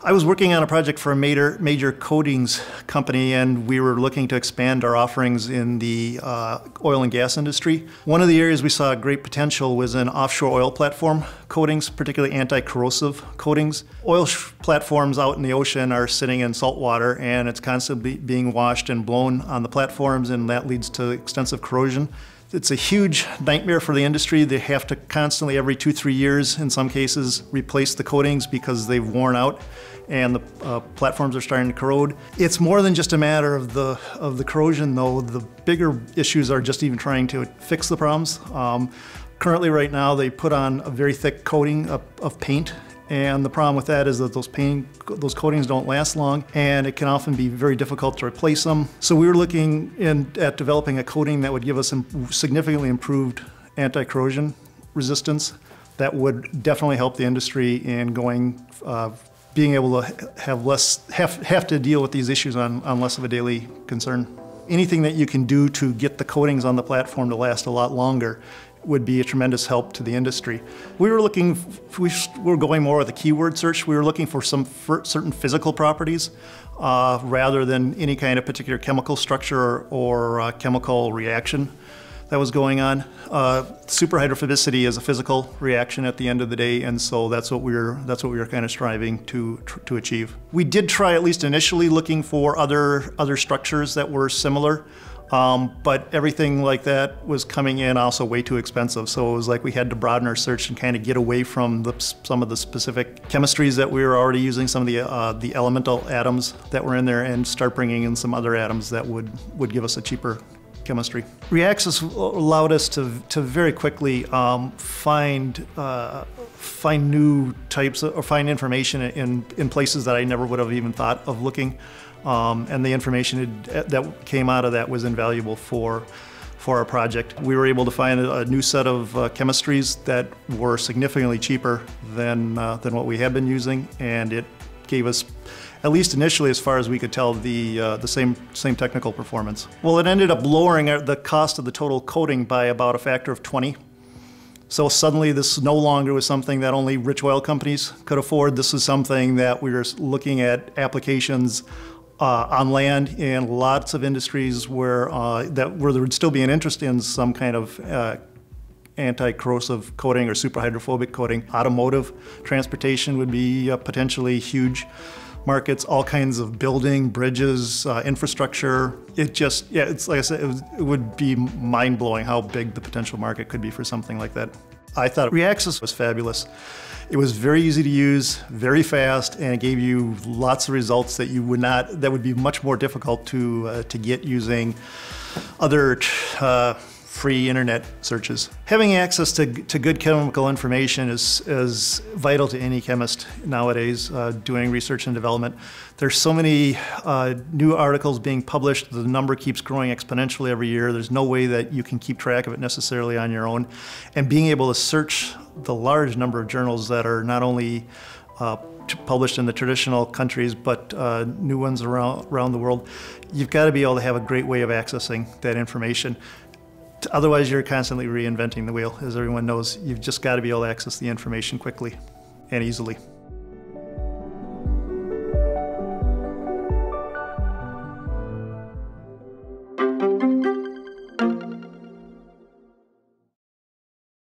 I was working on a project for a major coatings company, and we were looking to expand our offerings in the oil and gas industry. One of the areas we saw great potential was in offshore oil platform coatings, particularly anti-corrosive coatings. Oil platforms out in the ocean are sitting in salt water, and it's constantly being washed and blown on the platforms, and that leads to extensive corrosion. It's a huge nightmare for the industry. They have to constantly, every 2-3 years, in some cases, replace the coatings because they've worn out and the platforms are starting to corrode. It's more than just a matter of the corrosion, though. The bigger issues are just even trying to fix the problems. Currently, right now, they put on a very thick coating of paint. And the problem with that is that those coatings don't last long, and it can often be very difficult to replace them. So we were looking at developing a coating that would give us significantly improved anti-corrosion resistance that would definitely help the industry in being able to have to deal with these issues on less of a daily concern. Anything that you can do to get the coatings on the platform to last a lot longer would be a tremendous help to the industry. We were going more with a keyword search. We were looking for certain physical properties rather than any kind of particular chemical structure or chemical reaction that was going on. Superhydrophobicity is a physical reaction at the end of the day, and so that's what we were kind of striving to achieve. We did try, at least initially, looking for other structures that were similar. But everything like that was coming in also way too expensive. So it was like we had to broaden our search and kind of get away from some of the specific chemistries that we were already using, some of the elemental atoms that were in there, and start bringing in some other atoms that would give us a cheaper chemistry. Reaxys allowed us to very quickly find new types or find information in places that I never would have even thought of looking. And the information that came out of that was invaluable for our project. We were able to find a new set of chemistries that were significantly cheaper than what we had been using, and it gave us, at least initially, as far as we could tell, the same technical performance. Well, it ended up lowering the cost of the total coating by about a factor of 20. So suddenly this no longer was something that only rich oil companies could afford. This was something that we were looking at applications on land in lots of industries where there would still be an interest in some kind of anti-corrosive coating or superhydrophobic coating. Automotive, transportation would be potentially huge markets, all kinds of building, bridges, infrastructure. It's like I said, it would be mind-blowing how big the potential market could be for something like that. I thought Reaxys was fabulous. It was very easy to use, very fast, and it gave you lots of results that that would be much more difficult to get using other free internet searches. Having access to good chemical information is vital to any chemist nowadays doing research and development. There's so many new articles being published. The number keeps growing exponentially every year. There's no way that you can keep track of it necessarily on your own. And being able to search the large number of journals that are not only published in the traditional countries, but new ones around the world, you've got to be able to have a great way of accessing that information. Otherwise, you're constantly reinventing the wheel. As everyone knows, you've just got to be able to access the information quickly and easily.